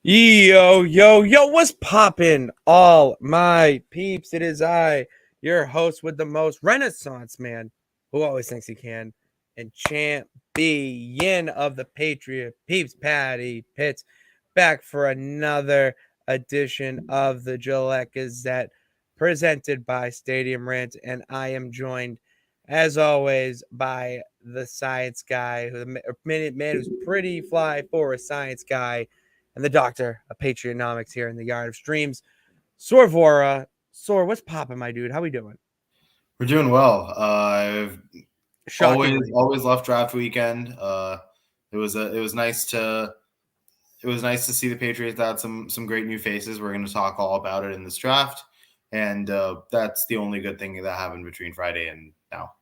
Yo, what's poppin', all my peeps? It is I, your host with the most, Renaissance man, who always thinks he can, and champion of the Patriot peeps, Patty Pitts, back for another edition of the Gillette Gazette, presented by Stadium Rant, and I am joined, as always, by the science guy, the minute man who's pretty fly for a science guy, and the doctor of Patreonomics here in the Yard of Streams, Sorvora. Sor, what's popping, my dude? How we doing? We're doing well. I've Shockingly. always loved draft weekend. It was nice to see the Patriots add some great new faces. We're going to talk all about it in this draft, and that's the only good thing that happened between Friday and now,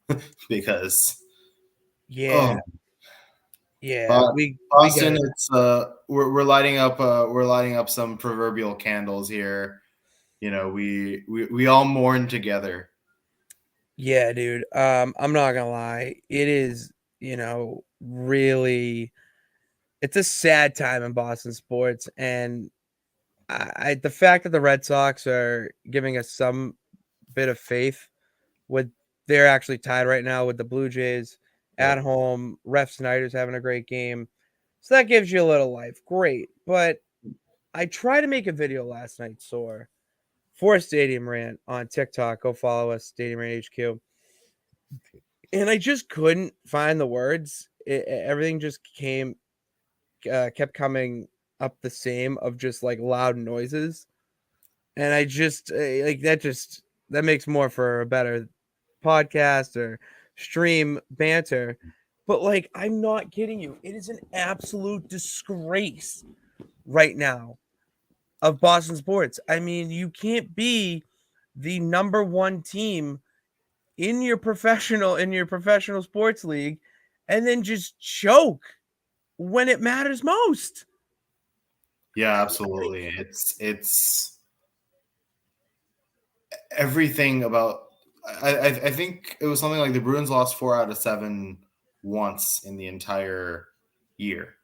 because Yeah. oh, Yeah. but We get Boston, it. it's we're lighting up some proverbial candles here. You know, we all mourn together. Yeah, dude. I'm not gonna lie. It is, really it's a sad time in Boston sports. And the fact that the Red Sox are giving us some bit of faith with they're actually tied right now with the Blue Jays at Yep. home. Ref Snyder's having a great game. So that gives you a little life. Great. But I tried to make a video last night, Soar, for Stadium Rant on TikTok. Go follow us, Stadium Rant HQ. And I just couldn't find the words. Everything just kept coming up the same of just like loud noises. And I just like that makes more for a better podcast or stream banter. But like, I'm not kidding you. It is an absolute disgrace right now of Boston sports. I mean, you can't be the number one team in your professional sports league and then just choke when it matters most. Yeah, absolutely. It's everything about. I think it was something like the Bruins lost 4 out of 7 once in the entire year,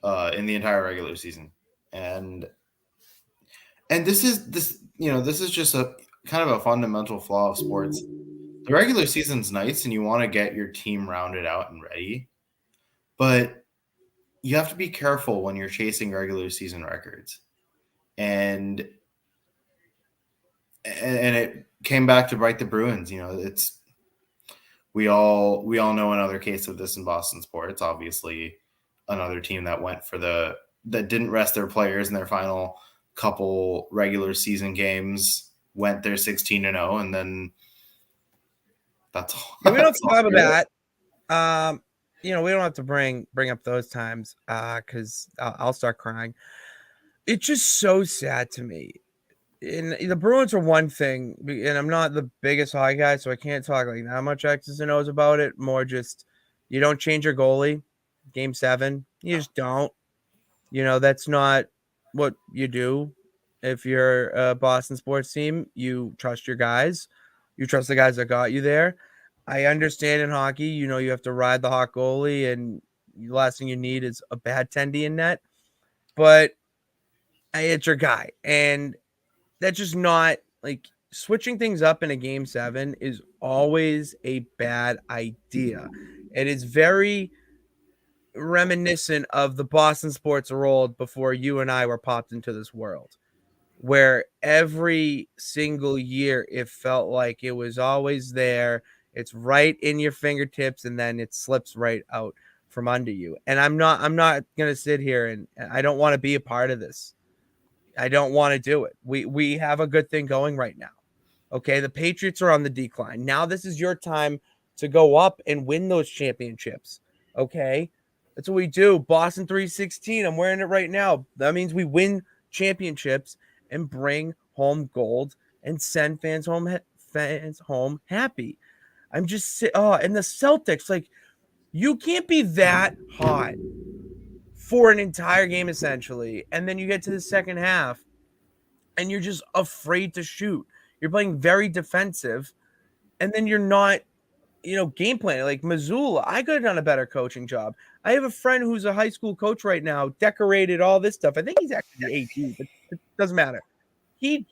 in the entire regular season, and this is just a kind of a fundamental flaw of sports. The regular season's nice, and you want to get your team rounded out and ready, but you have to be careful when you're chasing regular season records, and and it came back to bite the Bruins. You know, it's we all know another case of this in Boston sports. Obviously, another team that went for that didn't rest their players in their final couple regular season games, went there 16-0, and then that's all. Yeah, we don't That's talk all about there is. that. We don't have to bring up those times because I'll start crying. It's just so sad to me. And the Bruins are one thing, and I'm not the biggest hockey guy, so I can't talk like that much X's and O's about it. More just you don't change your goalie. Game 7, you just don't. That's not what you do. If you're a Boston sports team, you trust your guys. You trust the guys that got you there. I understand in hockey, you have to ride the hot goalie, and the last thing you need is a bad tendy in net. But hey, it's your guy, and that's just not like switching things up in a game 7 is always a bad idea. It is very reminiscent of the Boston sports world before you and I were popped into this world, where every single year it felt like it was always there. It's right in your fingertips, and then it slips right out from under you. And I'm not gonna sit here, and I don't want to be a part of this. I don't want to do it. We have a good thing going right now. Okay, the Patriots are on the decline. Now this is your time to go up and win those championships. Okay? That's what we do. Boston 316. I'm wearing it right now. That means we win championships and bring home gold and send fans home happy. I'm just and the Celtics, like, you can't be that hot for an entire game essentially, and then you get to the second half and you're just afraid to shoot. You're playing very defensive, and then you're not. game plan. Like Missoula, I could have done a better coaching job. I have a friend who's a high school coach right now, decorated all this stuff. I think he's actually the AD, but it doesn't matter. He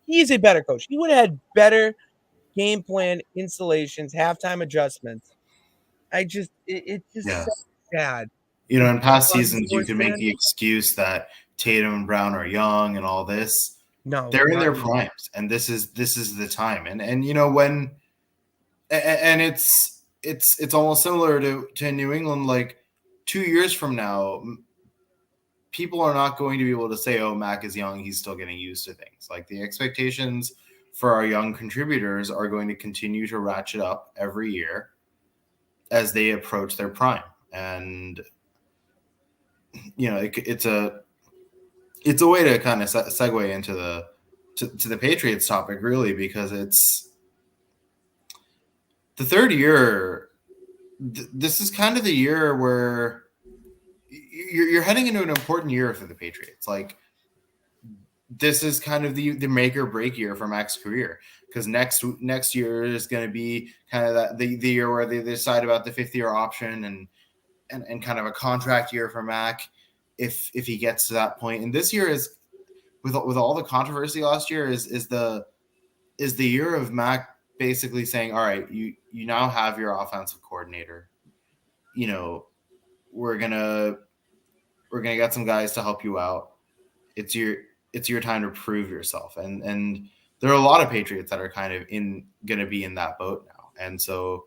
he's a better coach. He would have had better game plan installations, halftime adjustments. It's just Yeah. so sad. You know, As in past a Boston seasons, you sports can make fan, the excuse that Tatum and Brown are young and all this. no, They're in not their anymore. primes, and this is the time. And you know when, and it's almost similar to New England. Like 2 years from now, people are not going to be able to say, "Oh, Mac is young; he's still getting used to things." Like the expectations for our young contributors are going to continue to ratchet up every year as they approach their prime. And you know, it's a way to kind of segue into to the Patriots topic, really, because it's the third year. This is kind of the year where you're heading into an important year for the Patriots. Like this is kind of the make or break year for Mac's career, because next year is going to be kind of the year where they decide about the fifth year option and kind of a contract year for Mac if he gets to that point. And this year is with all the controversy last year is the year of Mac basically saying, all right, you now have your offensive coordinator. You know, we're gonna get some guys to help you out. It's your time to prove yourself. And there are a lot of Patriots that are kind of gonna be in that boat now. And so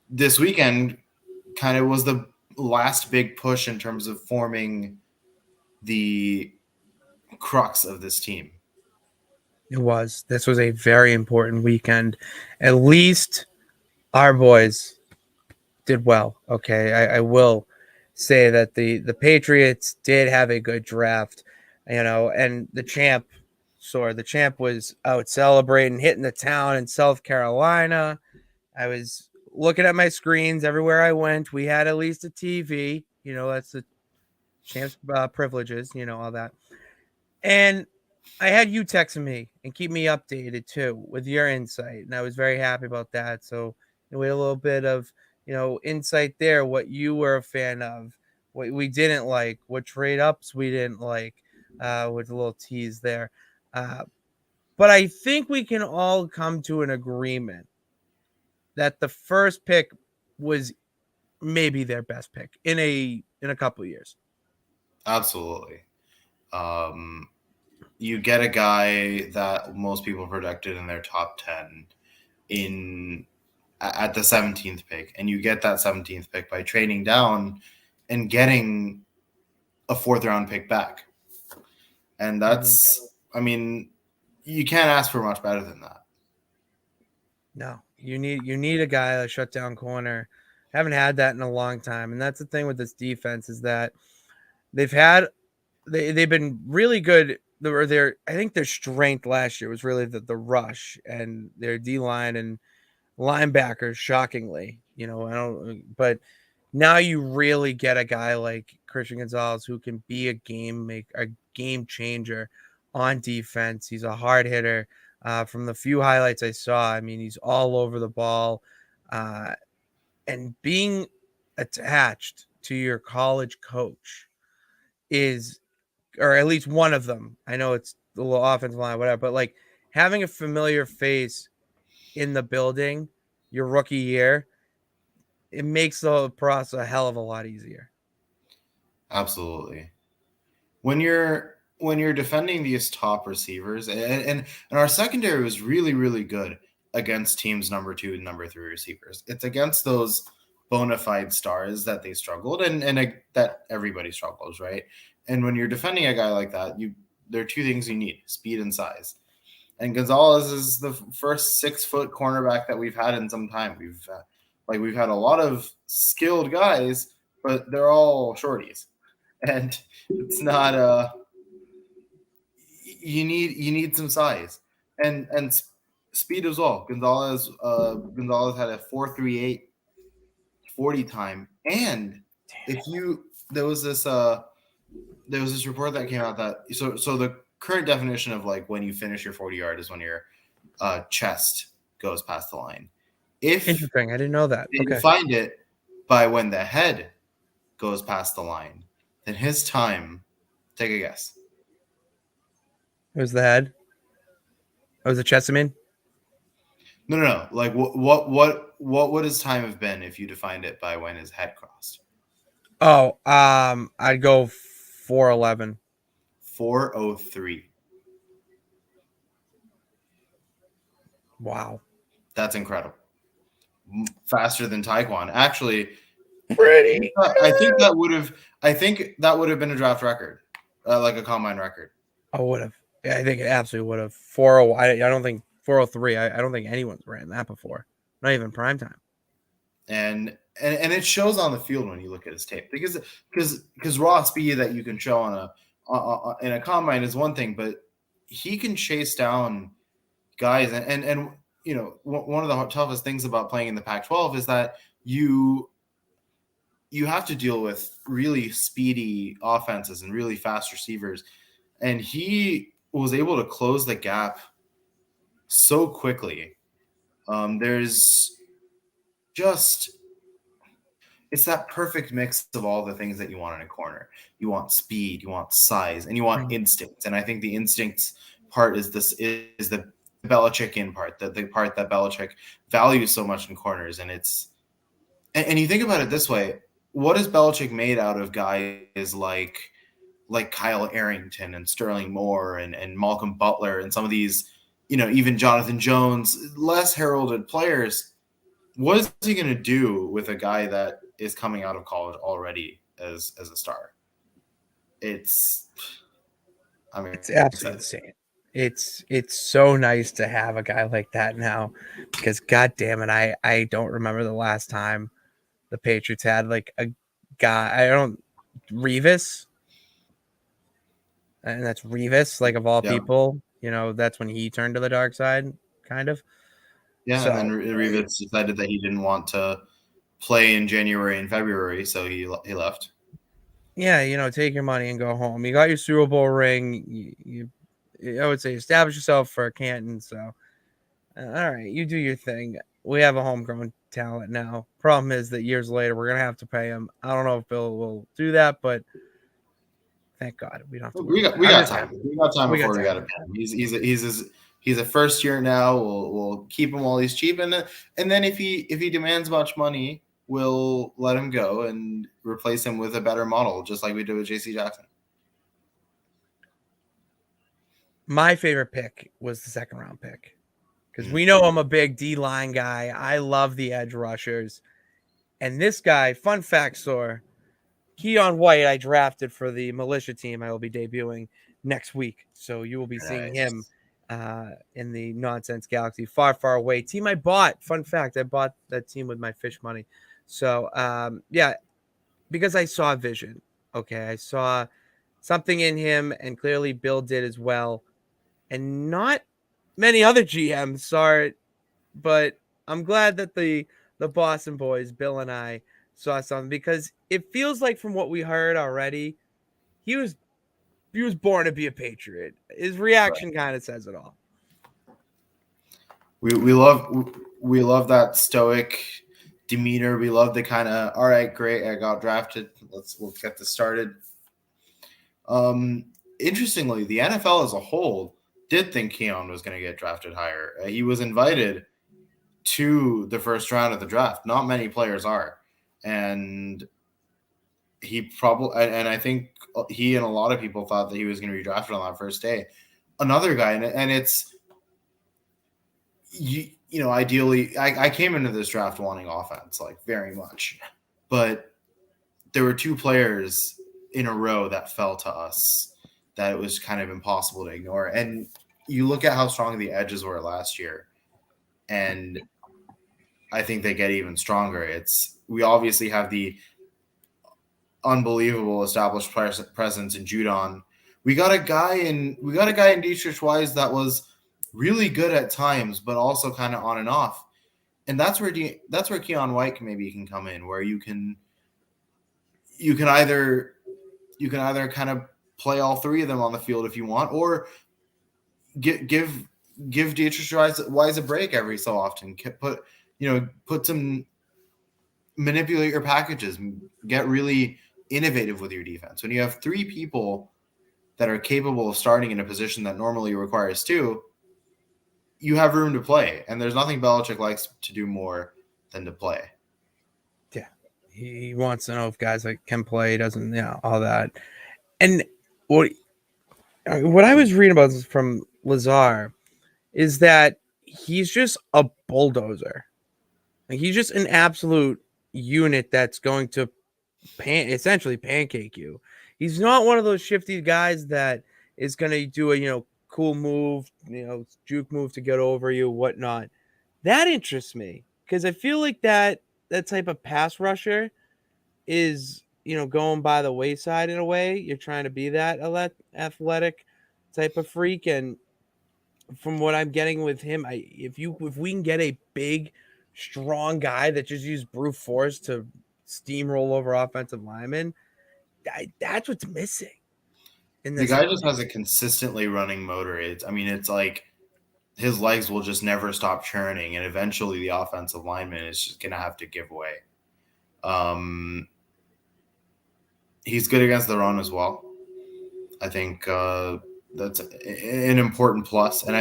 this weekend kind of was the last big push in terms of forming the crux of this team. It was. This was a very important weekend. At least our boys did well. Okay, I will say that the Patriots did have a good draft, and the champ. The champ was out celebrating, hitting the town in South Carolina. I was looking at my screens everywhere I went. We had at least a TV. That's the champ's privileges. All that. And I had you texting me and keep me updated too with your insight, and I was very happy about that. So we had a little bit of insight there. What you were a fan of, what we didn't like, what trade ups we didn't like, with a little tease there. But I think we can all come to an agreement that the first pick was maybe their best pick in a couple of years. Absolutely. You get a guy that most people predicted in their top 10 at the 17th pick, and you get that 17th pick by trading down and getting a fourth round pick back. And that's, I mean, you can't ask for much better than that. No, you need a guy, a shutdown corner. Haven't had that in a long time, and that's the thing with this defense is that they've been really good. I think their strength last year was really the rush and their D line and linebackers. Shockingly, but now you really get a guy like Christian Gonzalez who can be a game changer on defense. He's a hard hitter. From the few highlights I saw, I mean, he's all over the ball, and being attached to your college coach is, or at least one of them. I know it's the little offensive line, whatever, but like having a familiar face in the building your rookie year, it makes the process a hell of a lot easier. Absolutely. When you're defending these top receivers, and our secondary was really, really good against teams number 2 and number 3 receivers. It's against those bona fide stars that they struggled, and that everybody struggles, right? And when you're defending a guy like that, there are two things you need: speed and size. And Gonzalez is the first 6-foot cornerback that we've had in some time. We've had a lot of skilled guys, but they're all shorties, and it's not you need some size and speed as well. Gonzalez had a 4.38 40 time, and there was this report that came out that so the current definition of like when you finish your 40 yard is when your chest goes past the line. If Interesting. I didn't know that. they Okay. defined it by when the head goes past the line, then his time, take a guess. It was the head. It was the Chesapeake. No. Like what would his time have been if you defined it by when his head crossed? Oh, I'd go 4:11. 4:03. Wow. That's incredible. Faster than Taekwon. Actually, Pretty. I think that would have been a draft record, like a combine record. I would have. Yeah, I think it absolutely would have. 40. I don't think 4:03. I don't think anyone's ran that before. Not even prime time. And it shows on the field when you look at his tape because raw speed that you can show in a combine is one thing, but he can chase down guys and you know one of the toughest things about playing in the Pac-12 is that you have to deal with really speedy offenses and really fast receivers, and he was able to close the gap so quickly. There's just it's that perfect mix of all the things that you want in a corner. You want speed, you want size, and you want instincts. And I think the instincts part is the Belichick in part, the part that Belichick values so much in corners. And it's and you think about it this way: what is Belichick made out of guys like Kyle Arrington and Sterling Moore and Malcolm Butler and some of these, you know, even Jonathan Jones, less heralded players? What is he going to do with a guy that is coming out of college already as a star? It's absolutely insane. It's so nice to have a guy like that now, because god damn it, I don't remember the last time the Patriots had like a guy. I don't Revis, and that's Revis, like of all people. You know, that's when he turned to the dark side, kind of. Yeah, So, and then Revis decided that he didn't want to play in January and February, so he left. Yeah, you know, take your money and go home. You got your Super Bowl ring. I would say establish yourself for Canton. So, all right, you do your thing. We have a homegrown talent now. Problem is that years later, we're going to have to pay him. I don't know if Bill will do that, but thank God we don't have to worry. We got time. We got time before we got to pay him. He's a first year now. We'll keep him while he's cheap, and then if he demands much money, we'll let him go and replace him with a better model, just like we did with J.C. Jackson. My favorite pick was the second round pick, because we know I'm a big D-line guy. I love the edge rushers. And this guy, fun fact, Keon White, I drafted for the militia team I will be debuting next week. So you will be seeing him in the Nonsense Galaxy, far, far away. Team I bought, fun fact, I bought that team with my fish money. So, yeah, because I saw vision. Okay, I saw something in him, and clearly Bill did as well. And not many other GMs saw it, but I'm glad that the Boston boys, Bill and I, saw something, because it feels like from what we heard already, he was born to be a Patriot. His reaction kind of says it all. We love that stoic demeanor. We love the kind of, all right, great, I got drafted. We'll get this started. Interestingly, the NFL as a whole did think Keon was going to get drafted higher. He was invited to the first round of the draft. Not many players are, and I think he and a lot of people thought that he was going to be drafted on that first day. Another guy, and it's you know, ideally, I came into this draft wanting offense, like very much, but there were two players in a row that fell to us that it was kind of impossible to ignore. And you look at how strong the edges were last year, and I think they get even stronger. We obviously have the unbelievable established presence in Judon. We got a guy in Dietrich Wise that was really good at times, but also kind of on and off. And that's where Keon White maybe can come in, where you can either kind of play all three of them on the field if you want, or give Dietrich Wise a break every so often. manipulate your packages, get really innovative with your defense. When you have 3 people that are capable of starting in a position that normally requires 2, you have room to play. And there's nothing Belichick likes to do more than to play. Yeah. He wants to know if guys like can play, doesn't, all that. And what I was reading about from Lazar is that he's just a bulldozer. Like he's just an absolute unit that's going to essentially pancake you. He's not one of those shifty guys that is going to do a cool move, juke move to get over you, whatnot. That interests me because I feel like that type of pass rusher is going by the wayside in a way. You're trying to be that athletic type of freak, and from what I'm getting with him, if we can get a big, strong guy that just uses brute force to steamroll over offensive linemen, that's what's missing. The guy just has a consistently running motor. It's like his legs will just never stop churning, and eventually the offensive lineman is just going to have to give way. He's good against the run as well. I think that's an important plus. And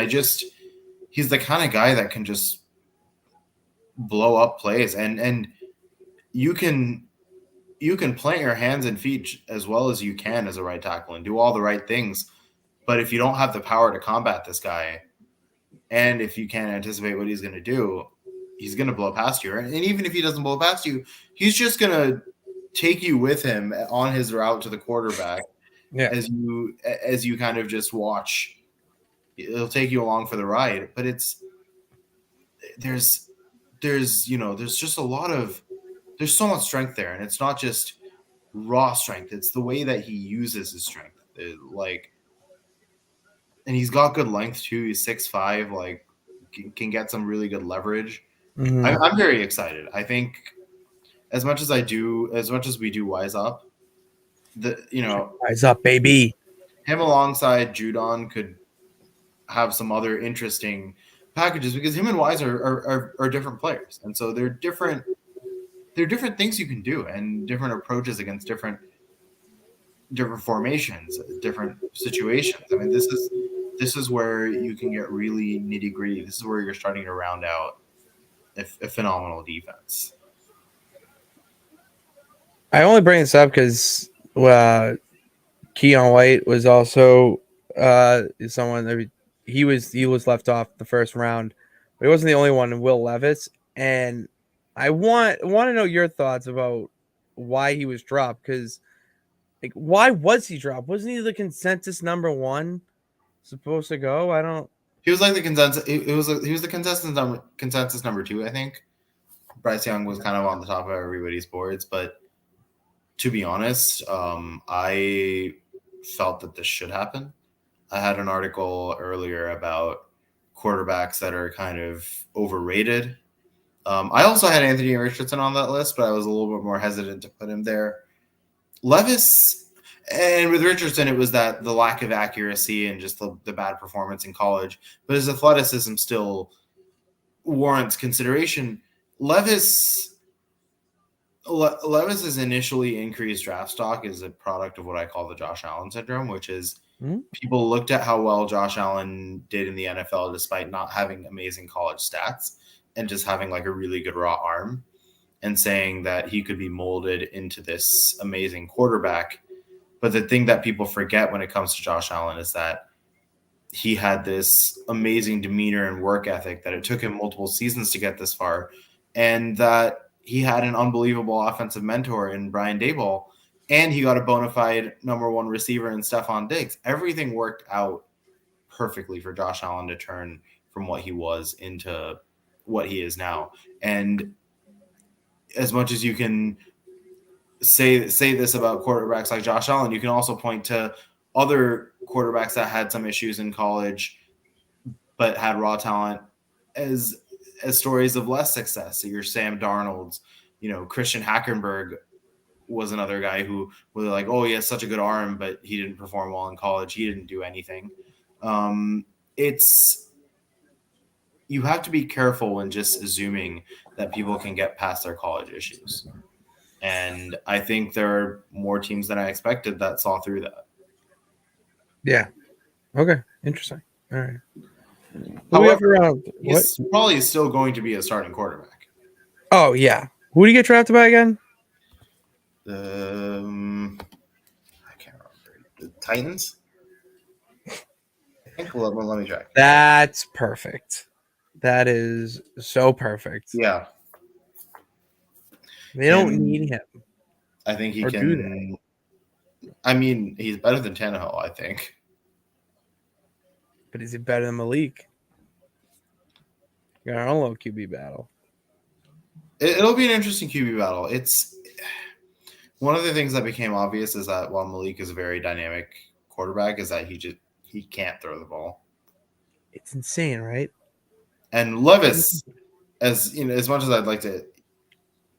he's the kind of guy that can just blow up plays, and you can plant your hands and feet as well as you can as a right tackle and do all the right things. But if you don't have the power to combat this guy, and if you can't anticipate what he's going to do, he's going to blow past you. And even if he doesn't blow past you, he's just going to take you with him on his route to the quarterback. Yeah. As you kind of just watch, it'll take you along for the ride. But there's just there's so much strength there, and it's not just raw strength. It's the way that he uses his strength. And he's got good length too. He's 6'5", like can get some really good leverage. Mm-hmm. I'm very excited. I think as much as we do Wise Up, Wise Up, baby. Him alongside Judon could have some other interesting packages because him and Wise are different players, and so they're different. There are different things you can do and different approaches against different formations, different situations. I mean, this is where you can get really nitty gritty. This is where you're starting to round out a phenomenal defense. I only bring this up because Keon White was also someone that he was left off the first round, but he wasn't the only one. Will Levis, and I want to know your thoughts about why he was dropped. Because why was he dropped? Wasn't he the consensus number 1 supposed to go? I don't. He was like the consensus. He was the consensus number 2. I think Bryce Young was kind of on the top of everybody's boards, but to be honest, I felt that this should happen. I had an article earlier about quarterbacks that are kind of overrated. I also had Anthony Richardson on that list, but I was a little bit more hesitant to put him there. Levis, and with Richardson, it was the lack of accuracy and just the bad performance in college. But his athleticism still warrants consideration. Levis's initially increased draft stock is a product of what I call the Josh Allen syndrome, which is people looked at how well Josh Allen did in the NFL despite not having amazing college stats and just having like a really good raw arm and saying that he could be molded into this amazing quarterback. But the thing that people forget when it comes to Josh Allen is that he had this amazing demeanor and work ethic, that it took him multiple seasons to get this far, and that he had an unbelievable offensive mentor in Brian Daboll, and he got a bona fide number 1 receiver in Stephon Diggs. Everything worked out perfectly for Josh Allen to turn from what he was into what he is now. And as much as you can say this about quarterbacks like Josh Allen, you can also point to other quarterbacks that had some issues in college but had raw talent as stories of less success. So your Sam Darnold's, Christian Hackenberg was another guy who was like, oh, he has such a good arm, but he didn't perform well in college. He didn't do anything. you have to be careful when just assuming that people can get past their college issues. And I think there are more teams than I expected that saw through that. Yeah. Okay. Interesting. All right. Who we have However, around? What? he's probably still going to be a starting quarterback. Oh yeah. Who did he get drafted by again? I can't remember. The Titans? I think. Let me check. That's perfect. That is so perfect. Yeah. They don't need him. I think he Or do can. I mean, he's better than Tannehill, I think. But is he better than Malik? Got our own little QB battle. It'll be an interesting QB battle. It's one of the things that became obvious is that while Malik is a very dynamic quarterback, is that he can't throw the ball. It's insane, right? And Levis, as you know, as much as I'd like to,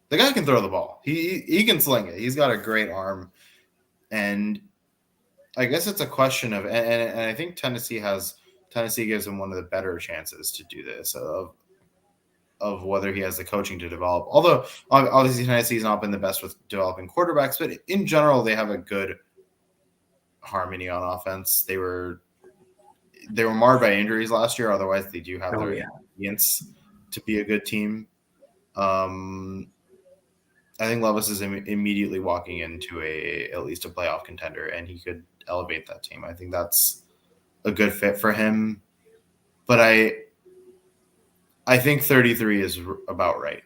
the guy can throw the ball. He can sling it. He's got a great arm, and I guess it's a question of, and I think Tennessee gives him one of the better chances to do this of whether he has the coaching to develop. Although obviously Tennessee's not been the best with developing quarterbacks, but in general they have a good harmony on offense. They were marred by injuries last year. Otherwise, they do have their ingredients to be a good team. I think Levis is immediately walking into at least a playoff contender, and he could elevate that team. I think that's a good fit for him. But I think 33 is about right.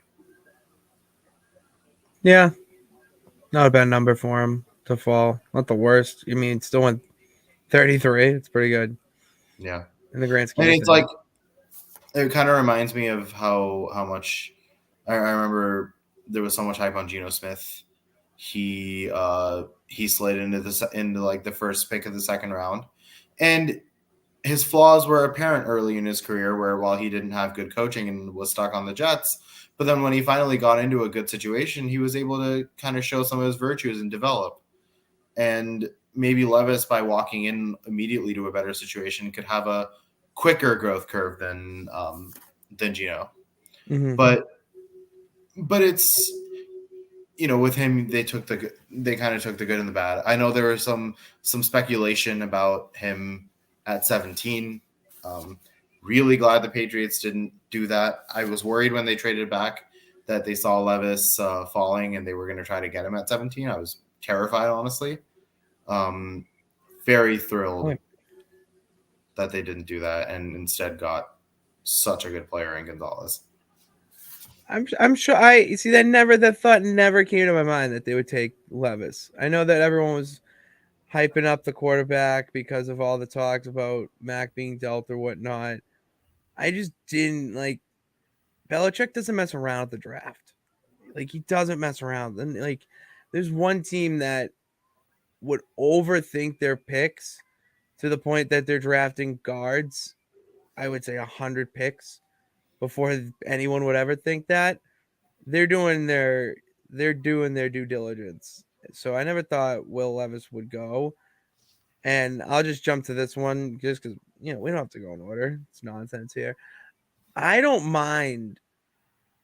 Yeah. Not a bad number for him to fall. Not the worst. I mean, still went 33. It's pretty good. Yeah. In the grand scheme. And it's like, it kind of reminds me of how much I remember there was so much hype on Geno Smith. He slid into like the first pick of the second round, and his flaws were apparent early in his career, where while he didn't have good coaching and was stuck on the Jets, but then when he finally got into a good situation, he was able to kind of show some of his virtues and develop. And maybe Levis, by walking in immediately to a better situation, could have a quicker growth curve than Geno. Mm-hmm. But it's, you know, with him, they kind of took the good and the bad. I know there was some speculation about him at 17. Really glad the Patriots didn't do that. I was worried when they traded back that they saw Levis falling and they were going to try to get him at 17. I was terrified, honestly. Very thrilled that they didn't do that and instead got such a good player in Gonzalez. I'm sure that thought never came to my mind that they would take Levis. I know that everyone was hyping up the quarterback because of all the talks about Mac being dealt or whatnot. I just didn't like. Belichick doesn't mess around at the draft. Like, he doesn't mess around. And like, there's one team that would overthink their picks to the point that they're drafting guards. I would say 100 picks before anyone would ever think that. They're doing their due diligence. So I never thought Will Levis would go. And I'll just jump to this one just because, you know, we don't have to go in order. It's nonsense here. I don't mind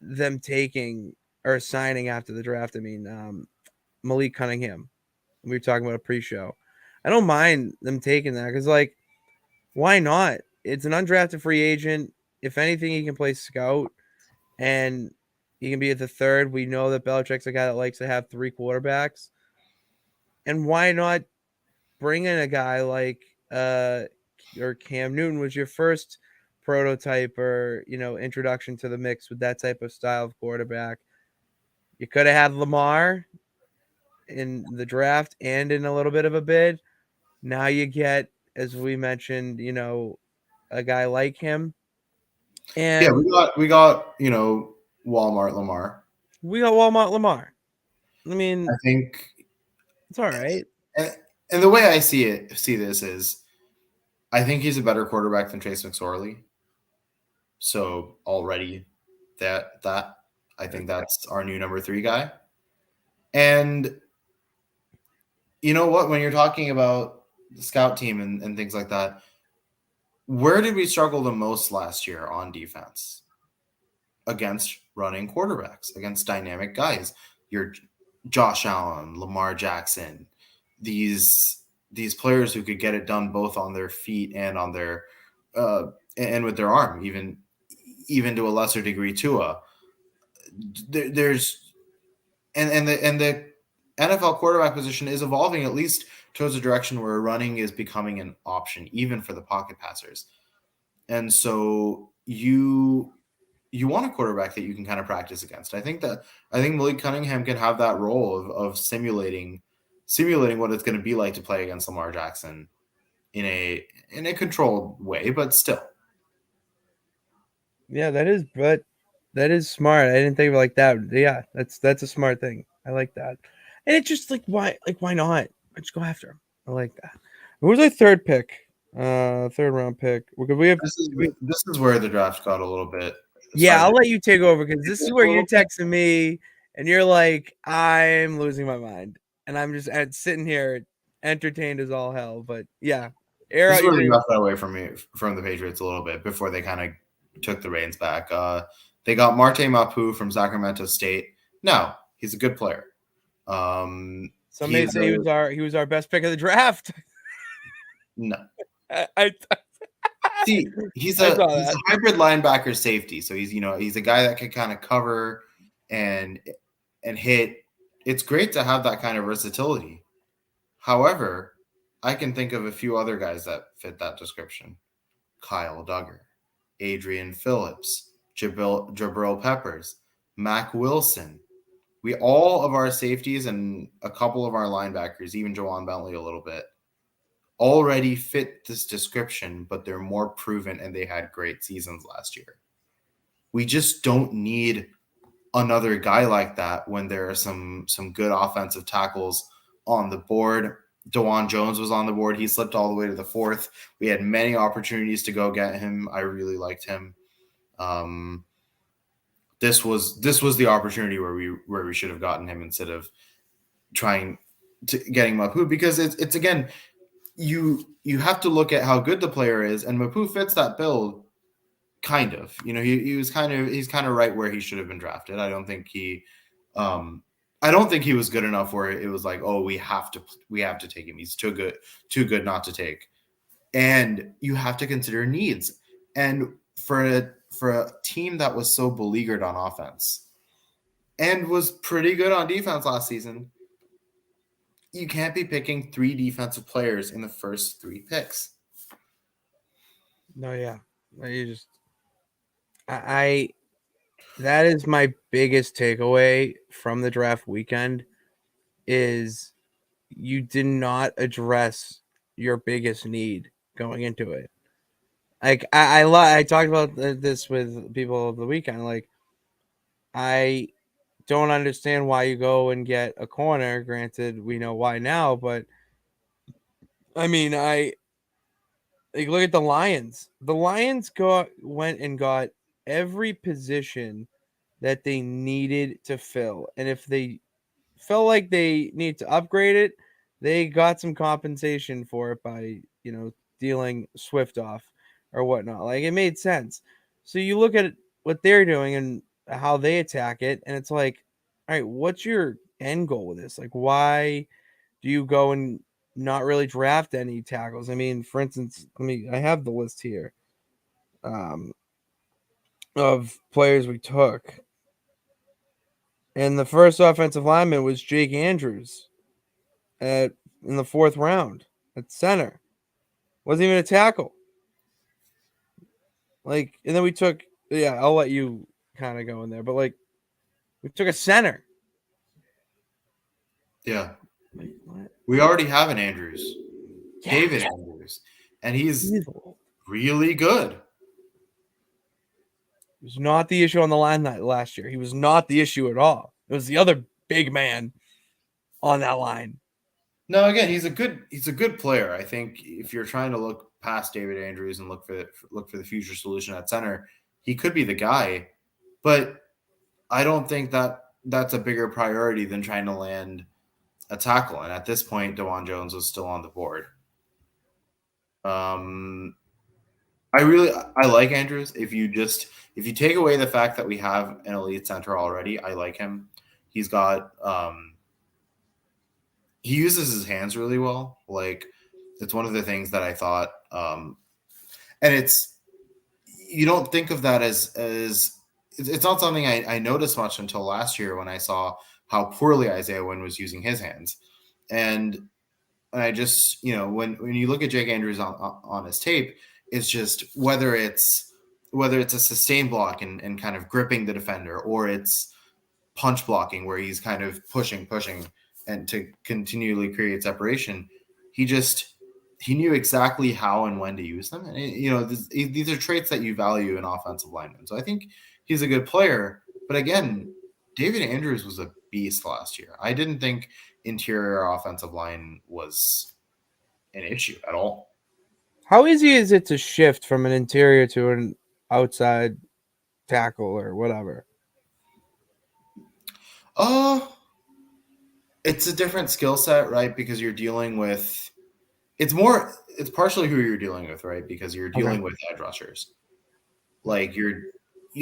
them taking or signing after the draft. I mean, Malik Cunningham. We were talking about a pre-show. I don't mind them taking that because, like, why not? It's an undrafted free agent. If anything, he can play scout, and he can be at the third. We know that Belichick's a guy that likes to have three quarterbacks. And why not bring in a guy like or Cam Newton was your first prototype or, you know, introduction to the mix with that type of style of quarterback. You could have had Lamar in the draft and in a little bit of a bid. Now you get, as we mentioned, you know, a guy like him. And yeah, we got, you know, Walmart Lamar. We got Walmart Lamar. I mean, I think it's all right. And the way I see this is, I think he's a better quarterback than Trace McSorley. So already that I think that's our new number 3 guy. And you know what? When you're talking about the scout team and things like that, Where did we struggle the most last year on defense? Against running quarterbacks, against dynamic guys. Your Josh Allen, Lamar Jackson, these players who could get it done both on their feet and on their and with their arm, even to a lesser degree Tua. There's and the NFL quarterback position is evolving at least towards a direction where running is becoming an option, even for the pocket passers. And so you want a quarterback that you can kind of practice against. I think Malik Cunningham can have that role of simulating what it's going to be like to play against Lamar Jackson in a controlled way, but still. Yeah, that is smart. I didn't think of it like that. Yeah, that's a smart thing. I like that. And it's just why not? Let's go after him. I like that. Who was our third pick? Third round pick. We have This is where the draft got a little bit. Yeah, I'll let you take over because this is where you're texting me and you're like, I'm losing my mind. And I'm just sitting here entertained as all hell. But yeah. This is where they got that away from the Patriots a little bit before they kind of took the reins back. They got Marte Mapu from Sacramento State. No, he's a good player. Some may say he was our best pick of the draft. No. See, he's a hybrid linebacker safety. So he's a guy that can kind of cover and hit. It's great to have that kind of versatility. However, I can think of a few other guys that fit that description. Kyle Duggar, Adrian Phillips, Jabril Peppers, Mac Wilson. All of our safeties and a couple of our linebackers, even Jawan Bentley a little bit, already fit this description, but they're more proven and they had great seasons last year. We just don't need another guy like that when there are some good offensive tackles on the board. DeJuan Jones was on the board. He slipped all the way to the 4th. We had many opportunities to go get him. I really liked him. This was the opportunity where we should have gotten him instead of trying to getting Mapu, because it's again, you have to look at how good the player is, and Mapu fits that build kind of. He's kind of right where he should have been drafted. I don't think he was good enough where it was like, oh, we have to take him. He's too good not to take. And you have to consider needs. And for a team that was so beleaguered on offense and was pretty good on defense last season, you can't be picking 3 defensive players in the first 3 picks. No, yeah. You just that is my biggest takeaway from the draft weekend is you did not address your biggest need going into it. Like I talked about this with people over the weekend. Like, I don't understand why you go and get a corner. Granted, we know why now, but I mean, look at the Lions. The Lions went and got every position that they needed to fill. And if they felt like they need to upgrade it, they got some compensation for it by, dealing Swift off or whatnot. Like, it made sense. So you look at what they're doing and how they attack it, and it's like, all right, what's your end goal with this? Like, why do you go and not really draft any tackles? I mean, for instance, I have the list here of players we took. And the first offensive lineman was Jake Andrews in the 4th round at center. Wasn't even a tackle. And then we took, I'll let you kind of go in there, but we took a center. Yeah. We already have an Andrews. Yeah. David Andrews. And he's really good. It was not the issue on the line last year. He was not the issue at all. It was the other big man on that line. No, again, he's a good player. I think if you're trying to look past David Andrews and look for the future solution at center, he could be the guy. But I don't think that's a bigger priority than trying to land a tackle. And at this point, DeJuan Jones was still on the board. I like Andrews. If you take away the fact that we have an elite center already, I like him. He's got he uses his hands really well. Like, it's one of the things that I thought, and you don't think of that as it's not something I noticed much until last year when I saw how poorly Isaiah Wynn was using his hands. And I just, when you look at Jake Andrews on his tape, it's just whether it's a sustained block and kind of gripping the defender, or it's punch blocking where he's kind of pushing and to continually create separation. He knew exactly how and when to use them. And, these are traits that you value in offensive linemen. So I think he's a good player. But again, David Andrews was a beast last year. I didn't think interior offensive line was an issue at all. How easy is it to shift from an interior to an outside tackle or whatever? It's a different skill set, right? Because you're dealing with it's partially who you're dealing with, right? Because you're dealing with edge rushers. Like, you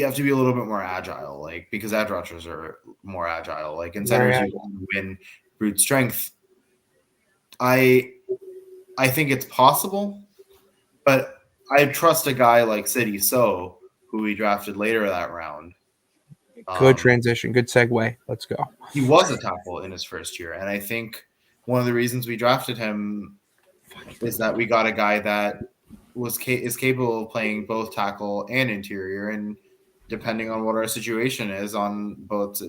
have to be a little bit more agile, like, because edge rushers are more agile. Like, in centers, you win brute strength. I think it's possible, but I trust a guy like City So, who we drafted later that round. Good transition. Good segue. Let's go. He was a tackle in his first year. And I think one of the reasons we drafted him is that we got a guy that is capable of playing both tackle and interior. And depending on what our situation is on both,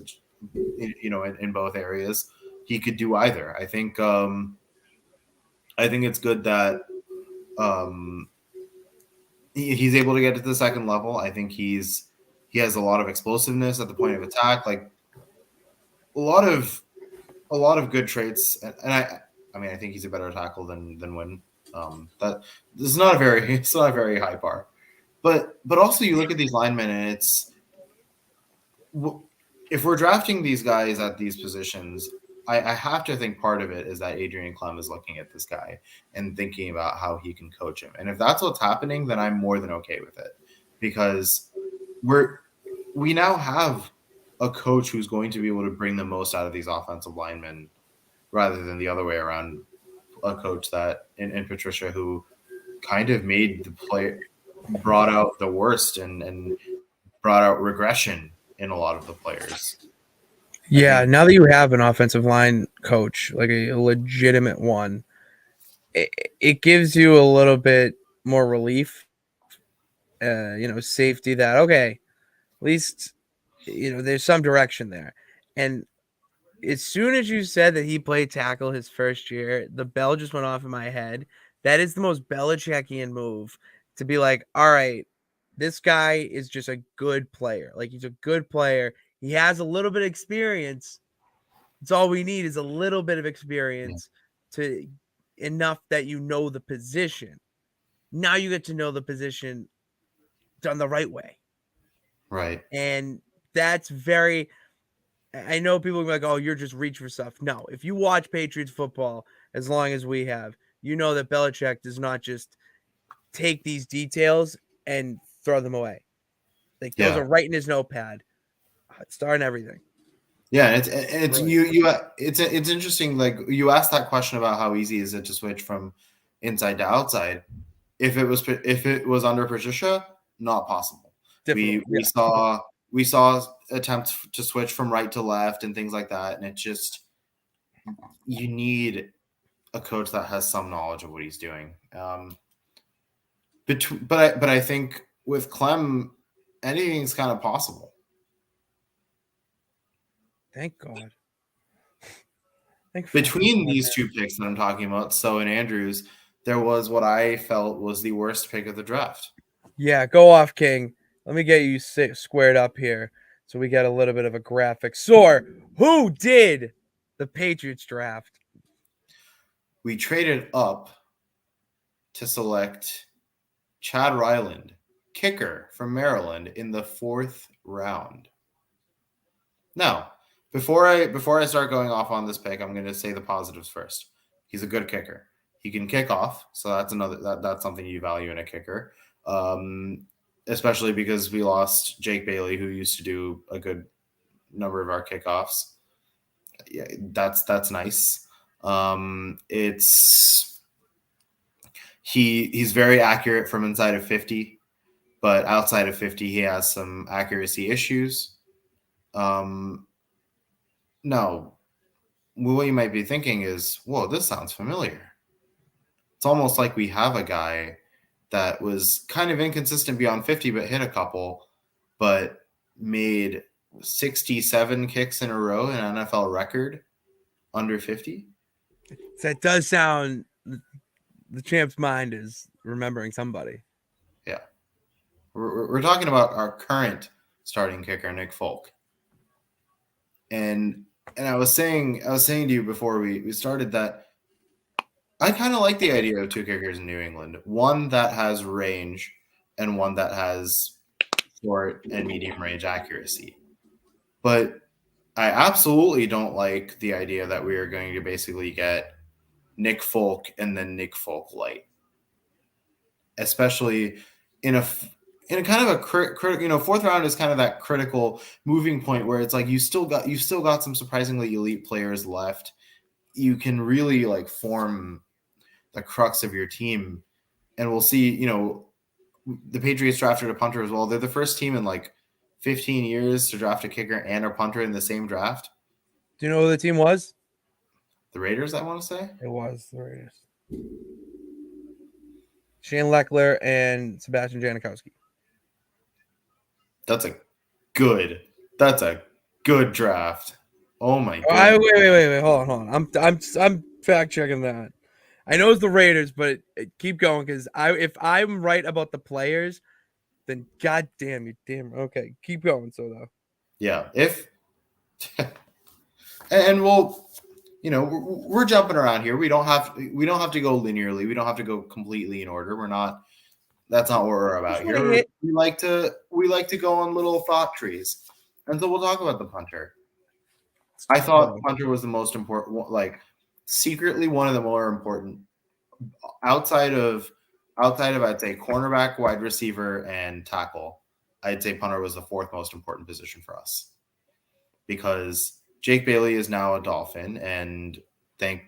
in both areas, he could do either. I think it's good that he's able to get to the second level. I think he has a lot of explosiveness at the point of attack, like a lot of good traits. And I think he's a better tackle than Wynn. That this is not a very high bar, but also you look at these linemen and it's, if we're drafting these guys at these positions, I have to think part of it is that Adrian Clem is looking at this guy and thinking about how he can coach him. And if that's what's happening, then I'm more than okay with it, because we now have a coach who's going to be able to bring the most out of these offensive linemen rather than the other way around. A coach that in Patricia, who kind of made the play, brought out the worst and brought out regression in a lot of the players. Yeah, now that you have an offensive line coach, like a legitimate one, it gives you a little bit more relief, safety that, okay, at least, there's some direction there. And as soon as you said that he played tackle his first year, the bell just went off in my head. That is the most Belichickian move, to be like, all right, this guy is just a good player. Like, he's a good player. He has a little bit of experience. It's all we need is a little bit of experience to enough that you know the position. Now you get to know the position done the right way. Right. And that's very, I know people are like, oh, you're just reaching for stuff. No, if you watch Patriots football as long as we have, you know that Belichick does not just take these details and throw them away. Like, those are right in his notepad, starting everything. Yeah, it's interesting. Like, you asked that question about how easy is it to switch from inside to outside. If it was under Patricia, not possible. We saw attempts to switch from right to left and things like that, and it just, you need a coach that has some knowledge of what he's doing. But I think with Clem, anything's kind of possible. Thank God. Between these two picks that I'm talking about, So and Andrews, there was what I felt was the worst pick of the draft. Yeah, go off, King. Let me get you squared up here so we get a little bit of a graphic. Soar, who did the Patriots draft? We traded up to select Chad Ryland, kicker from Maryland, in the 4th round. Now, before I start going off on this pick, I'm going to say the positives first. He's a good kicker. He can kick off, so that's something you value in a kicker. especially because we lost Jake Bailey, who used to do a good number of our kickoffs. Yeah, that's nice. He's very accurate from inside of 50, but outside of 50, he has some accuracy issues. No, what you might be thinking is, whoa, this sounds familiar. It's almost like we have a guy that was kind of inconsistent beyond 50, but hit a couple, but made 67 kicks in a row, an NFL record under 50. That does sound, the champ's mind is remembering somebody. Yeah. We're talking about our current starting kicker, Nick Folk. And I was saying to you before we started that I kind of like the idea of two kickers in New England. One that has range and one that has short and medium range accuracy. But I absolutely don't like the idea that we are going to basically get Nick Folk and then Nick Folk light, especially in a kind of a critical, fourth round is kind of that critical moving point where it's like you've still got some surprisingly elite players left. You can really like form the crux of your team, and we'll see. The Patriots drafted a punter as well. They're the first team in like 15 years to draft a kicker and a punter in the same draft. Do you know who the team was? The Raiders, I want to say. It was the Raiders. Shane Leckler and Sebastian Janikowski. That's a good draft. Oh my god. Wait. Hold on. I'm fact checking that. I know it's the Raiders, but keep going because if I'm right about the players, then goddamn you, damn. Okay, keep going. So though. Yeah, and we'll, we're jumping around here. We don't have to go linearly. We don't have to go completely in order. That's not what we're about here. We like to go on little thought trees, and so we'll talk about the punter. I thought the punter was the most important, like secretly one of the more important outside of I'd say cornerback, wide receiver, and tackle. I'd say punter was the fourth most important position for us because Jake Bailey is now a Dolphin, and thank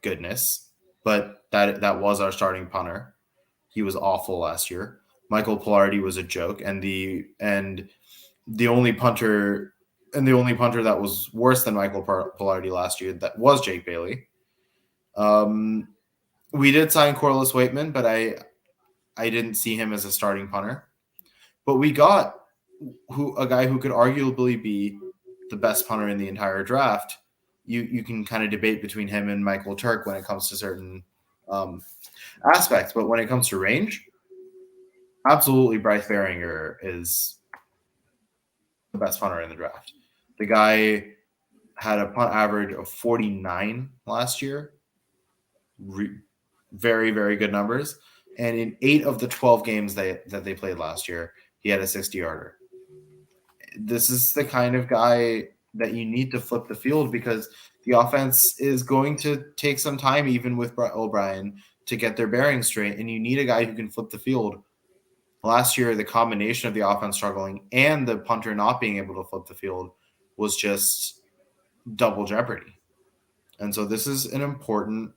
goodness. But that was our starting punter. He was awful last year. Michael Pilardi was a joke, and the only punter that was worse than Michael Pilardi last year that was Jake Bailey. We did sign Corliss Waitman, but I didn't see him as a starting punter. But we got a guy who could arguably be the best punter in the entire draft. You can kind of debate between him and Michael Turk when it comes to certain aspects, but when it comes to range, absolutely Bryce Beringer is the best punter in the draft. The guy had a punt average of 49 last year. Very, very good numbers. And in 8 of the 12 games that they played last year, he had a 60-yarder. This is the kind of guy that you need to flip the field because the offense is going to take some time, even with O'Brien, to get their bearings straight, and you need a guy who can flip the field. Last year, the combination of the offense struggling and the punter not being able to flip the field was just double jeopardy. And so this is an important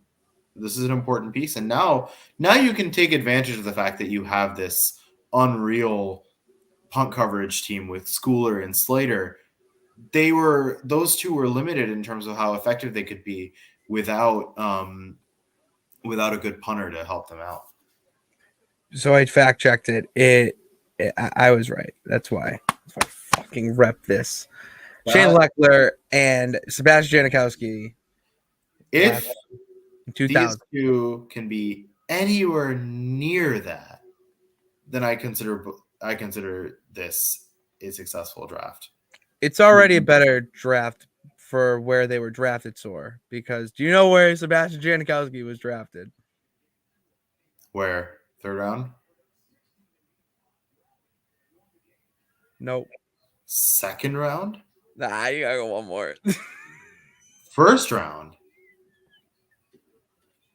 piece. And now you can take advantage of the fact that you have this unreal punt coverage team with Schooler and Slater. Those two were limited in terms of how effective they could be without a good punter to help them out. So I fact checked it. I was right. That's why I fucking rep this. Shane Leckler and Sebastian Janikowski. If 2000. These two can be anywhere near that, then I consider this a successful draft. It's already a better draft for where they were drafted, Soar. Because do you know where Sebastian Janikowski was drafted? Where? 3rd round? Nope. 2nd round? Nah, you gotta go one more. 1st round?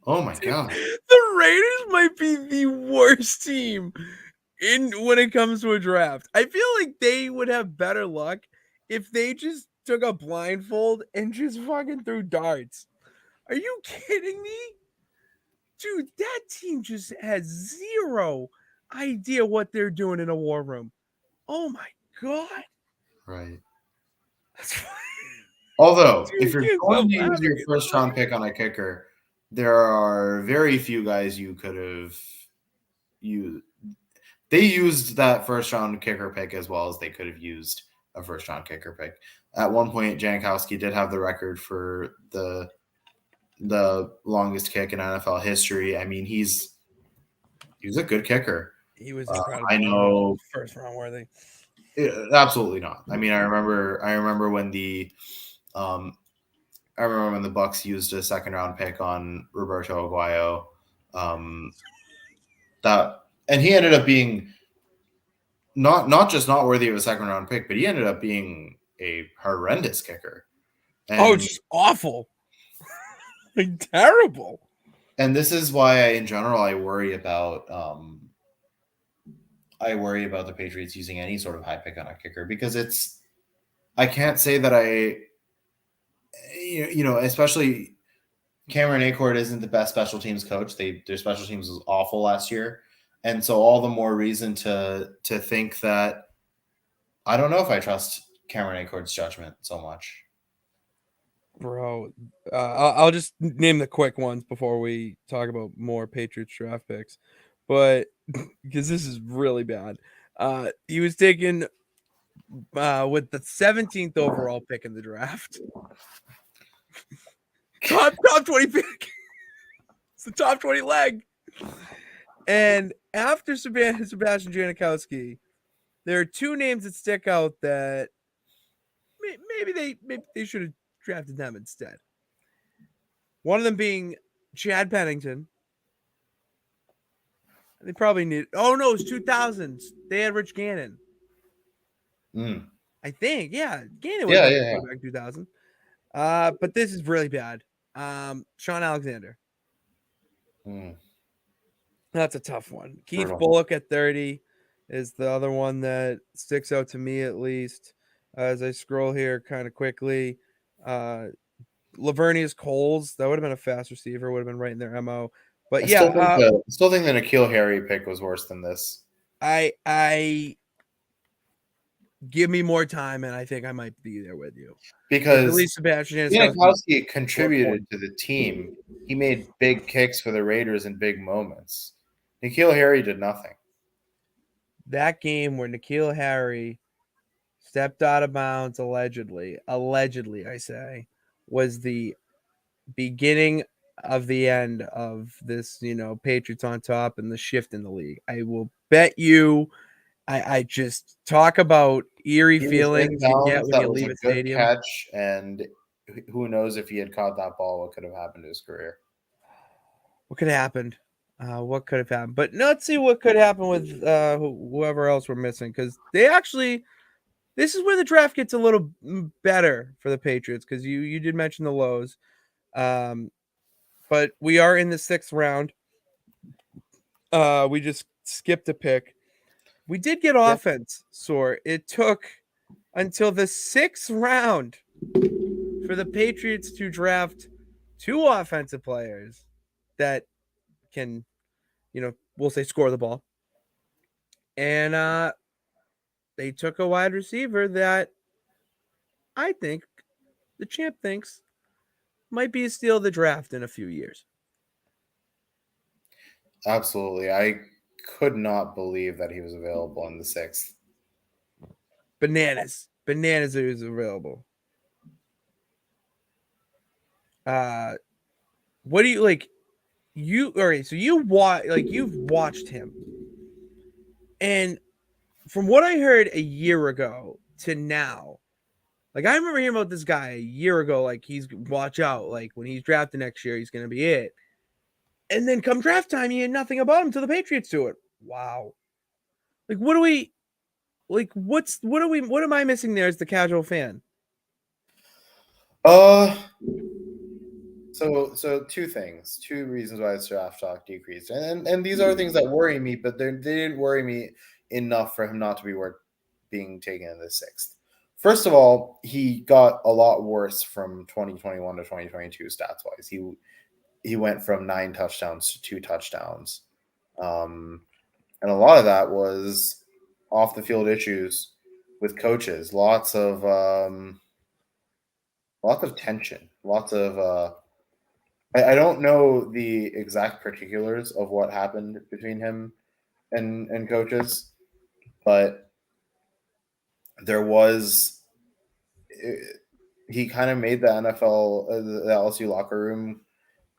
Oh my god. The Raiders might be the worst team when it comes to a draft. I feel like they would have better luck if they just took a blindfold and just fucking threw darts. Are you kidding me? Dude, that team just has zero idea what they're doing in a war room. Oh my god. Right. That's Although, Dude, if you're can't going stop to use your laughing. first round pick on a kicker, there are very few guys you could have used. They used that first round kicker pick as well as they could have used a first round kicker pick. At one point, Jankowski did have the record for the longest kick in NFL history. I mean, he's a good kicker. He was incredible. I know, first round worthy. Absolutely not. I mean, I remember when the Bucks used a second round pick on Roberto Aguayo. And he ended up being not just not worthy of a second round pick, but he ended up being a horrendous kicker. And, just awful. Like terrible. And this is why in general I worry about the Patriots using any sort of high pick on a kicker, because I can't say that especially Cameron Acord isn't the best special teams coach. Their special teams was awful last year. And so all the more reason to think that I don't know if I trust Cameron Acord's judgment so much. Bro, I'll just name the quick ones before we talk about more Patriots draft picks. But because this is really bad. He was taken with the 17th overall pick in the draft. top 20 pick. It's the top 20 leg. And after Sebastian Janikowski, there are two names that stick out that maybe they should have drafted them instead. One of them being Chad Pennington. They probably need. Oh no, it's 2000s. They had Rich Gannon. I think, yeah, Gannon was back 2000. But this is really bad. Sean Alexander. That's a tough one. Keith Bullock at 30 is the other one that sticks out to me, at least, as I scroll here kind of quickly. Lavernius Coles, that would have been a fast receiver, would have been right in their MO. But I still think the N'Keal Harry pick was worse than this. I give me more time, and I think I might be there with you. Because at least Sebastian Janikowski contributed to the team. He made big kicks for the Raiders in big moments. N'Keal Harry did nothing. That game where N'Keal Harry stepped out of bounds, allegedly, I say, was the beginning of the end of this, Patriots on top and the shift in the league. I will bet you. I just talk about eerie feelings you get when you leave a stadium. Catch, and who knows if he had caught that ball, what could have happened to his career? What could have happened? But let's see what could happen with whoever else we're missing, because this is where the draft gets a little better for the Patriots, because you did mention the lows. But we are in the 6th round. We just skipped a pick. We did get offense, Soar. It took until the 6th round for the Patriots to draft 2 offensive players that can, we'll say score the ball. And they took a wide receiver that I think the champ thinks might be a steal of the draft in a few years. Absolutely. I could not believe that he was available in the 6th. Bananas he was available. What do you like? So you've watched him, and from what I heard a year ago to now, like I remember hearing about this guy a year ago, like watch out, like when he's drafted next year, he's gonna be it. And then come draft time, you hear nothing about him till the Patriots do it. Wow. Like, what am I missing there as the casual fan? So two things, two reasons why his draft stock decreased, and these are things that worry me, but they didn't worry me enough for him not to be worth being taken in the sixth. First of all, he got a lot worse from 2021 to 2022 stats wise. He went from 9 touchdowns to 2 touchdowns, and a lot of that was off the field issues with coaches. Lots of tension, lots of. I don't know the exact particulars of what happened between him and coaches, but there was. He kind of made the NFL, the LSU locker room,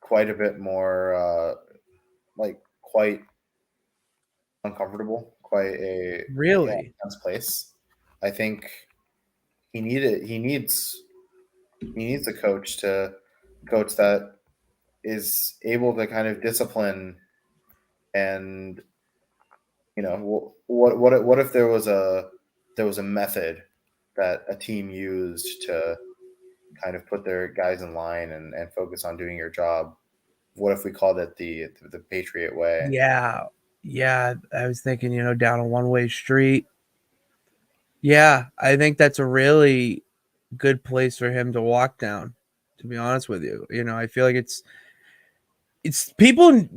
quite a bit more, quite uncomfortable, quite a Really? tense place. I think he needed. He needs a coach that is able to kind of discipline and what if there was a method that a team used to kind of put their guys in line and focus on doing your job. What if we called it the Patriot way? Yeah. Yeah. I was thinking, down a one-way street. Yeah. I think that's a really good place for him to walk down, to be honest with you. I feel like it's people,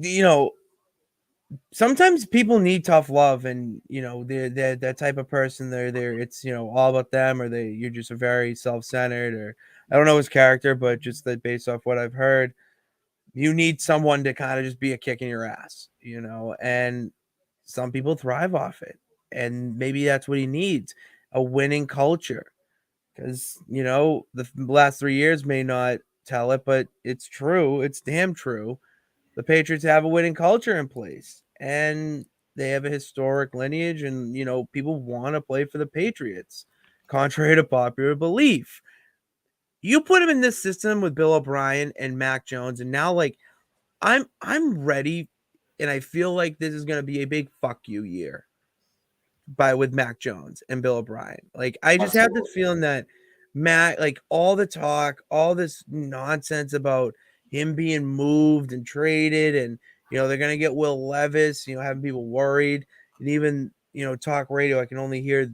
sometimes people need tough love, and they're that type of person. They're it's all about them, or you're just a very self-centered, or I don't know his character, but just that based off what I've heard, you need someone to kind of just be a kick in your ass, and some people thrive off it, and maybe that's what he needs, a winning culture, because the last 3 years may not tell it, but it's true, it's damn true. The Patriots have a winning culture in place, and they have a historic lineage, and people want to play for the Patriots, contrary to popular belief. You put him in this system with Bill O'Brien and Mac Jones, and now I'm ready, and I feel like this is going to be a big fuck you year with Mac Jones and Bill O'Brien. Like, I just have this Absolutely. feeling that Mac, like, all the talk, all this nonsense about him being moved and traded, and they're gonna get Will Levis, having people worried, and even talk radio. I can only hear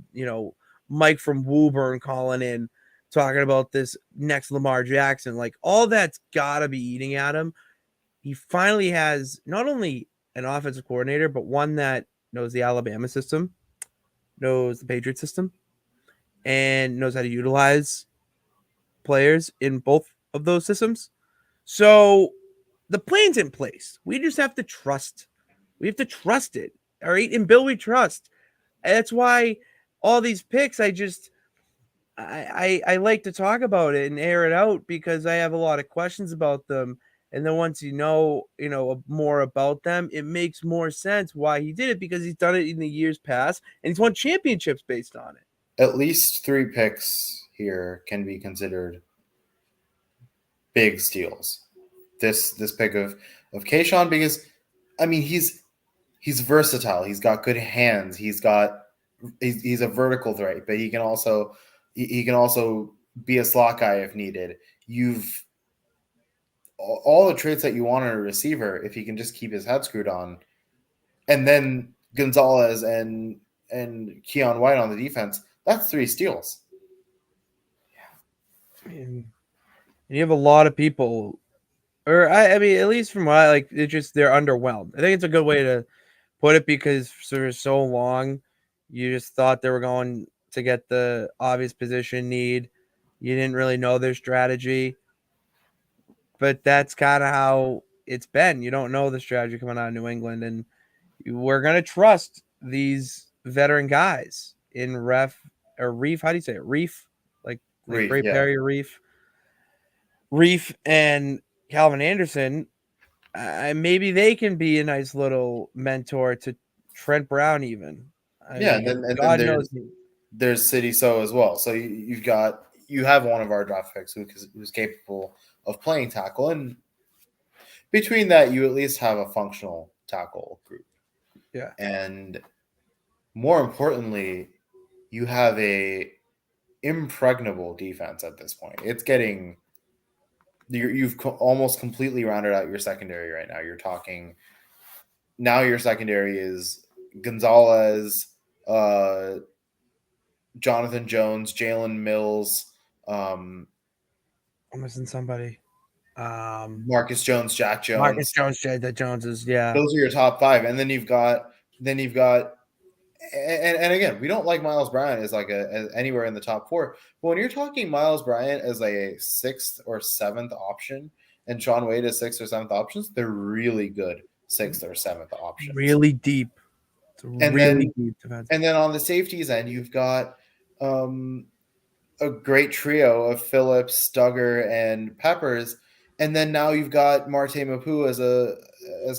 Mike from Woburn calling in, talking about this next Lamar Jackson. Like, all that's gotta be eating at him. He finally has not only an offensive coordinator, but one that knows the Alabama system, knows the Patriot system, and knows how to utilize players in both of those systems. So the plan's in place. We just have to trust. We have to trust it. All right. And Bill, we trust. And that's why all these picks, I like to talk about it and air it out, because I have a lot of questions about them. And then once more about them, it makes more sense why he did it, because he's done it in the years past, and he's won championships based on it. At least 3 picks here can be considered big steals. This pick of Kayshawn, because I mean he's versatile. He's got good hands. He's a vertical threat, but he can also be a slot guy if needed. You've all the traits that you want in a receiver if he can just keep his head screwed on. And then Gonzalez and Keon White on the defense. That's 3 steals. And you have a lot of people, or I mean, at least from what I like, they're underwhelmed. I think it's a good way to put it, because for so long, you just thought they were going to get the obvious position need. You didn't really know their strategy, but that's kind of how it's been. You don't know the strategy coming out of New England, and we're gonna trust these veteran guys in Reef. How do you say it? Reef, like Reef, Great yeah. Barrier Reef, and Calvin Anderson. Maybe they can be a nice little mentor to Trent Brown, even. I Yeah, mean, and then God knows. there's City So as well. So you have one of our draft picks who's capable of playing tackle, and between that, you at least have a functional tackle group. Yeah. And more importantly, you have a impregnable defense at this point. It's getting you've almost completely rounded out your secondary right now. You're talking now. Your secondary is Gonzalez, Jonathan Jones, Jalen Mills, I'm missing somebody. Marcus Jones, Jack Marcus Jones. Jones, Jada Joneses. Yeah. Those are your top five, and then you've got and again, we don't like Miles Bryant as like as anywhere in the top four. But when you're talking Miles Bryant as a sixth or seventh option, and Sean Wade as sixth or seventh options, they're really good sixth or seventh options. Really deep. It's And really deep defense. then on the safeties end, you've got a great trio of Phillips, Duggar, and Peppers. And then now you've got Marte Mapu as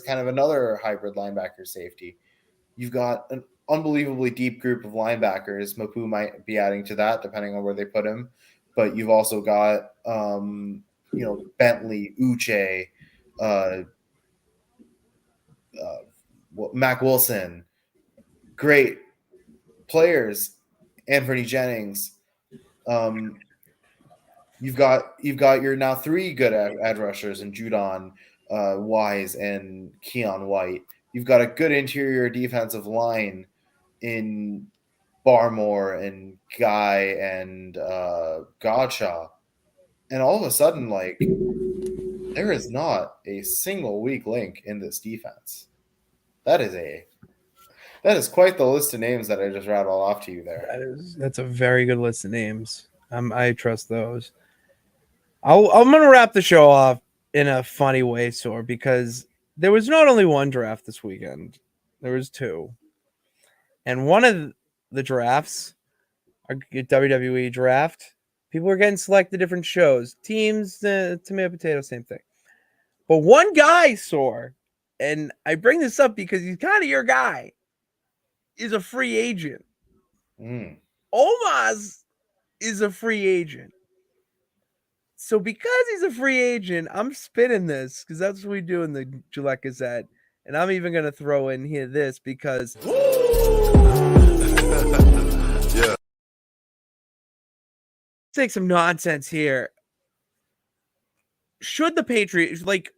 kind of another hybrid linebacker safety. You've got an unbelievably deep group of linebackers. Mapu might be adding to that depending on where they put him. But you've also got Bentley, Uche, Mac Wilson, great players, Anthony Jennings. You've got your now three good edge rushers in Judon, Wise, and Keon White. You've got a good interior defensive line in Barmore and Guy and Godshaw. And all of a sudden, like, there is not a single weak link in this defense. That is quite the list of names that I just rattled off to you there. That's a very good list of names. I trust those. I'm gonna wrap the show off in a funny way, Sor, because there was not only one draft this weekend, there was two. And one of the drafts, our WWE draft, people were getting selected different shows. Teams, tomato, potato, same thing. But one guy, Sor, and I bring this up because he's kind of your guy, is a free agent. Omaz is a free agent. So because he's a free agent, I'm spinning this because that's what we do in the Gillette Gazette. And I'm even going to throw in here this because yeah. Take some nonsense here. Should the Patriots, like,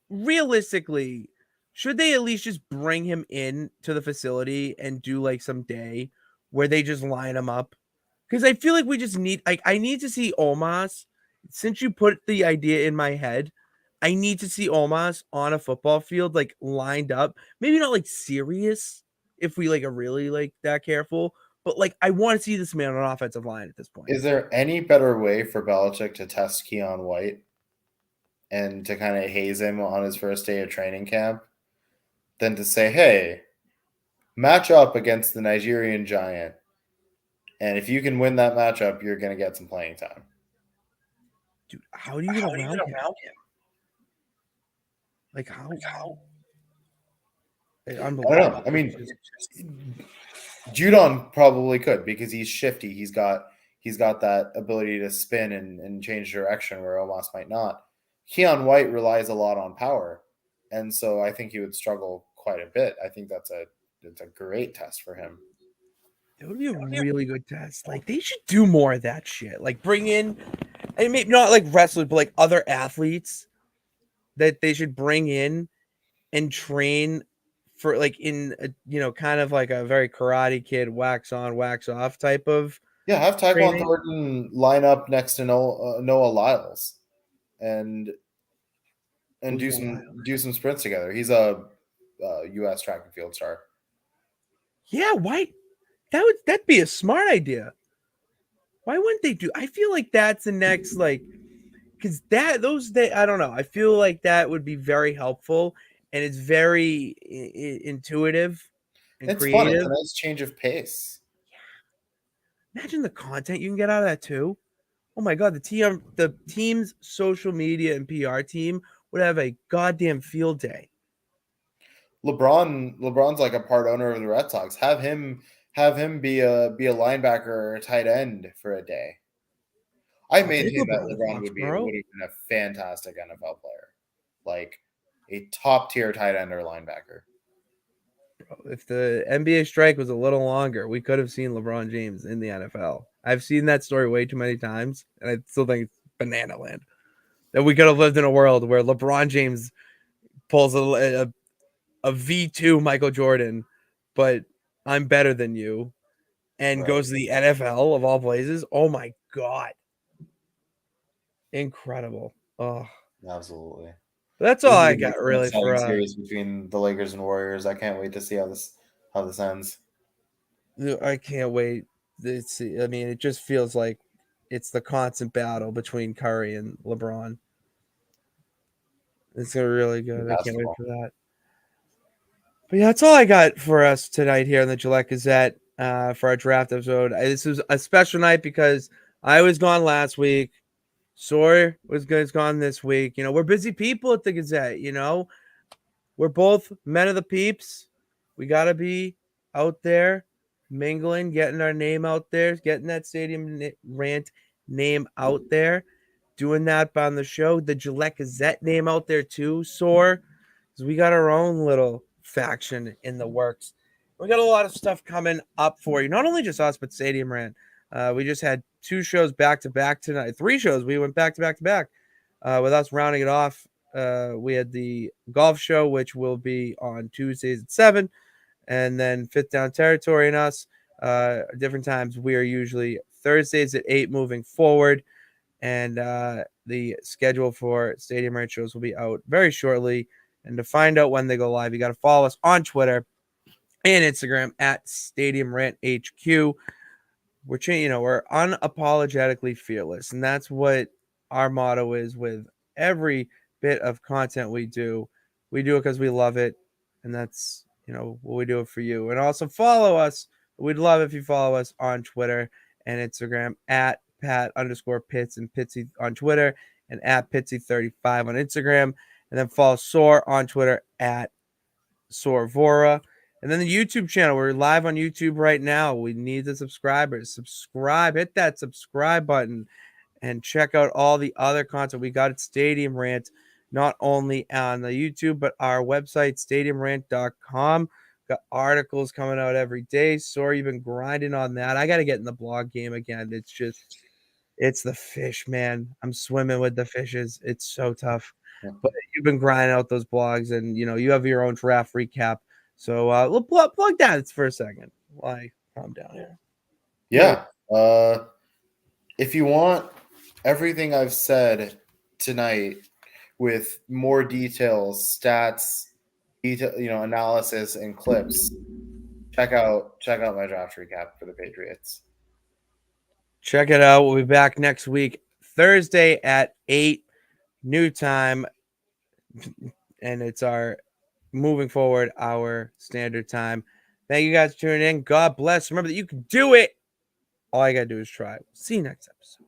realistically, should they at least just bring him in to the facility and do like some day where they just line him up? Because I feel like we just need, like, I need to see Omaz. Since you put the idea in my head, I need to see Omaz on a football field, like lined up. Maybe not like serious if we like are really like that careful, but like I want to see this man on offensive line at this point. Is there any better way for Belichick to test Keon White and to kind of haze him on his first day of training camp than to say, hey, match up against the Nigerian Giant, and if you can win that matchup, you're going to get some playing time. Dude, how do you get around him? Like how? I don't know. I mean, Judon probably could because he's shifty. He's got that ability to spin and change direction where Omos might not. Keon White relies a lot on power, and so I think he would struggle quite a bit. I think it's a great test for him. It would be a really good test. Like they should do more of that shit. Like bring in, and maybe not like wrestlers, but like other athletes that they should bring in and train for, like in a, kind of like a very Karate Kid wax on, wax off type of. Yeah, have Tyquan Thornton line up next to Noah Lyles, and do some sprints together. He's a U.S. track and field star. Yeah, why? That'd be a smart idea. Why wouldn't they do? I feel like that's the next, like, because I don't know. I feel like that would be very helpful, and it's very intuitive and it's creative. Fun. It's a nice change of pace. Yeah. Imagine the content you can get out of that too. Oh my god, the team's social media and PR team would have a goddamn field day. LeBron's like a part owner of the Red Sox. Have him be a linebacker or a tight end for a day. I maintain that LeBron would have been a fantastic NFL player, like a top tier tight end or linebacker. Bro, if the NBA strike was a little longer, we could have seen LeBron James in the NFL. I've seen that story way too many times, and I still think it's banana land that we could have lived in a world where LeBron James pulls a V2 Michael Jordan, but I'm better than you, and Right. goes to the NFL of all places. Oh my God. Incredible. Oh, Absolutely. that's This all is I gonna be got an really exciting for series between the Lakers and Warriors. I can't wait to see how this ends. I can't wait. I mean, it just feels like it's the constant battle between Curry and LeBron. It's gonna be really good. I can't wait Basketball. for that. But yeah, that's all I got for us tonight here in the Gillette Gazette for our draft episode. This was a special night because I was gone last week. Sawyer is gone this week. You know, we're busy people at the Gazette. You know, we're both men of the peeps. We gotta be out there mingling, getting our name out there, getting that rant name out there, doing that on the show. The Gillette Gazette name out there too, Soar, because we got our own little faction in the works. We got a lot of stuff coming up for you. Not only just us, but Stadium Rant. We just had 2 shows back to back tonight. 3 shows. We went back to back to back. With us rounding it off, we had the golf show, which will be on Tuesdays at 7, and then Fifth Down Territory and us. Different times. We are usually Thursdays at 8 moving forward, and the schedule for Stadium Rant shows will be out very shortly. And to find out when they go live, you got to follow us on Twitter and Instagram at Stadium Rant HQ. We're unapologetically fearless, and that's what our motto is with every bit of content we do. We do it because we love it, and that's what we do it for you. And also follow us. We'd love if you follow us on Twitter and Instagram at Pat_Pitts and Pitsy on Twitter, and at Pitsy35 on Instagram, and then follow Soar on Twitter at Sorvora. And then the YouTube channel. We're live on YouTube right now. We need the subscribers. Subscribe, hit that subscribe button, and check out all the other content we got at Stadium Rant, not only on the YouTube, but our website, stadiumrant.com. Got articles coming out every day. Sorry, you've been grinding on that. I got to get in the blog game again. It's the fish, man. I'm swimming with the fishes. It's so tough. But you've been grinding out those blogs, and you have your own draft recap. So we'll plug that for a second while I calm down here. Yeah. If you want everything I've said tonight with more details, stats, analysis and clips, check out my draft recap for the Patriots. Check it out. We'll be back next week, Thursday at 8 new time. And it's our moving forward, our standard time. Thank you guys for tuning in. God bless. Remember that you can do it. All you got to do is try. See you next episode.